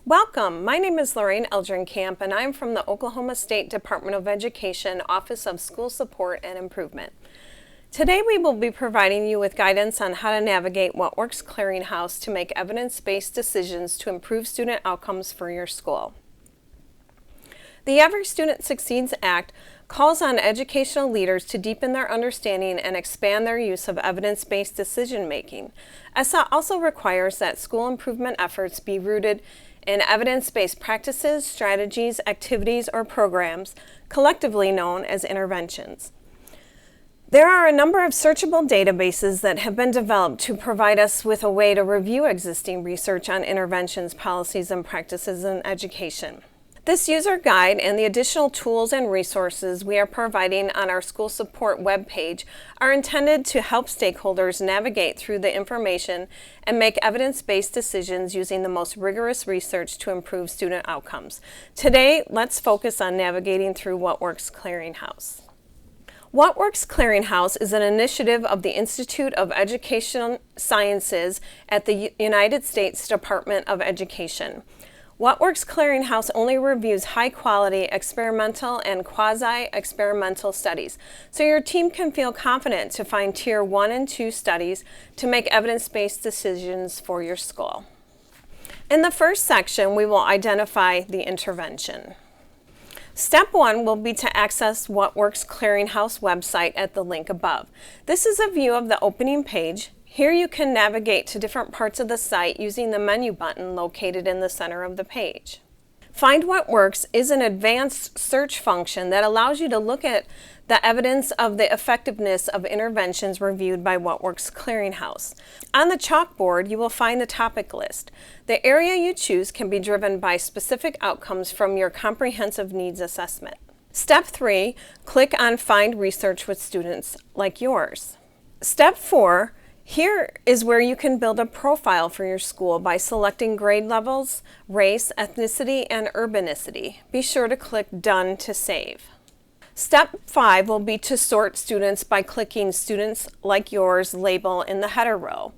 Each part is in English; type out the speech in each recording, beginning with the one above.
Welcome. My name is Lorraine Eldrenkamp, and I'm from the Oklahoma State Department of Education Office of School Support and Improvement. Today we will be providing you with guidance on how to navigate What Works Clearinghouse to make evidence-based decisions to improve student outcomes for your school. The Every Student Succeeds Act calls on educational leaders to deepen their understanding and expand their use of evidence-based decision-making. ESSA also requires that school improvement efforts be rooted in evidence-based practices, strategies, activities, or programs, collectively known as interventions. There are a number of searchable databases that have been developed to provide us with a way to review existing research on interventions, policies, and practices in education. This user guide and the additional tools and resources we are providing on our school support webpage are intended to help stakeholders navigate through the information and make evidence-based decisions using the most rigorous research to improve student outcomes. Today, let's focus on navigating through What Works Clearinghouse. What Works Clearinghouse is an initiative of the Institute of Education Sciences at the United States Department of Education. What Works Clearinghouse only reviews high-quality experimental and quasi-experimental studies, so your team can feel confident to find Tier 1 and 2 studies to make evidence-based decisions for your school. In the first section, we will identify the intervention. Step 1 will be to access What Works Clearinghouse website at the link above. This is a view of the opening page. Here you can navigate to different parts of the site using the menu button located in the center of the page. Find What Works is an advanced search function that allows you to look at the evidence of the effectiveness of interventions reviewed by What Works Clearinghouse. On the chalkboard, you will find the topic list. The area you choose can be driven by specific outcomes from your comprehensive needs assessment. Step 3, click on Find Research with Students Like Yours. Step 4, here is where you can build a profile for your school by selecting grade levels, race, ethnicity, and urbanicity. Be sure to click Done to save. Step 5 will be to sort students by clicking Students Like Yours label in the header row.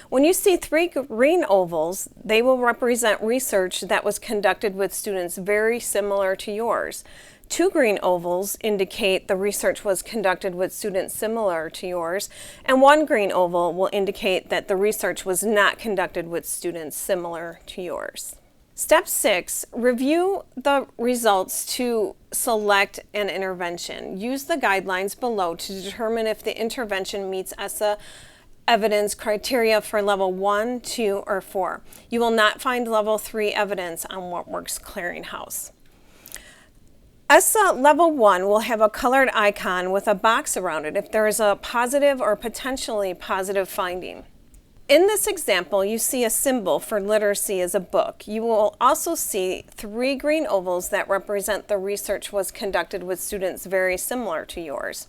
When you see 3 green ovals, they will represent research that was conducted with students very similar to yours. 2 green ovals indicate the research was conducted with students similar to yours, and 1 green oval will indicate that the research was not conducted with students similar to yours. Step 6, review the results to select an intervention. Use the guidelines below to determine if the intervention meets ESSA evidence criteria for level 1, 2, or 4. You will not find level 3 evidence on What Works Clearinghouse. ESSA Level 1 will have a colored icon with a box around it if there is a positive or potentially positive finding. In this example, you see a symbol for literacy as a book. You will also see 3 green ovals that represent the research was conducted with students very similar to yours.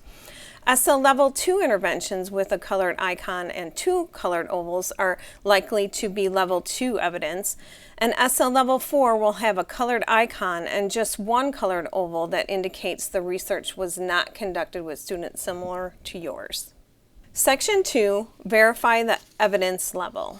ESSA Level 2 interventions with a colored icon and 2 colored ovals are likely to be Level 2 evidence, and ESSA Level 4 will have a colored icon and just 1 colored oval that indicates the research was not conducted with students similar to yours. Section 2, verify the evidence level.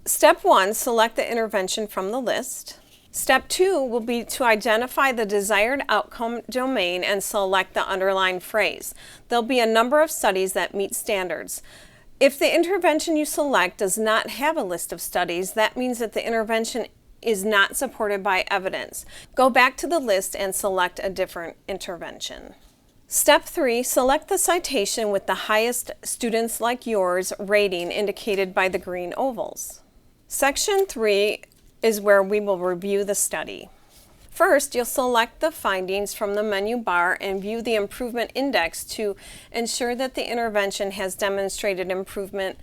Step 1, select the intervention from the list. Step 2 will be to identify the desired outcome domain and select the underlying phrase. There'll be a number of studies that meet standards. If the intervention you select does not have a list of studies, that means that the intervention is not supported by evidence. Go back to the list and select a different intervention. Step 3, select the citation with the highest Students Like Yours rating indicated by the green ovals. Section 3 is where we will review the study. First, you'll select the findings from the menu bar and view the improvement index to ensure that the intervention has demonstrated improvement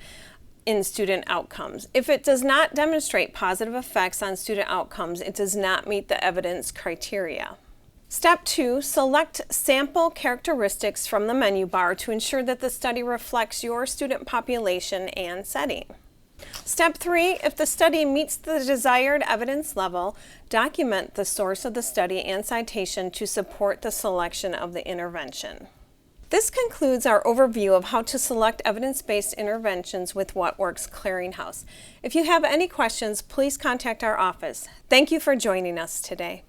in student outcomes. If it does not demonstrate positive effects on student outcomes, it does not meet the evidence criteria. Step 2, select sample characteristics from the menu bar to ensure that the study reflects your student population and setting. Step 3, if the study meets the desired evidence level, document the source of the study and citation to support the selection of the intervention. This concludes our overview of how to select evidence-based interventions with What Works Clearinghouse. If you have any questions, please contact our office. Thank you for joining us today.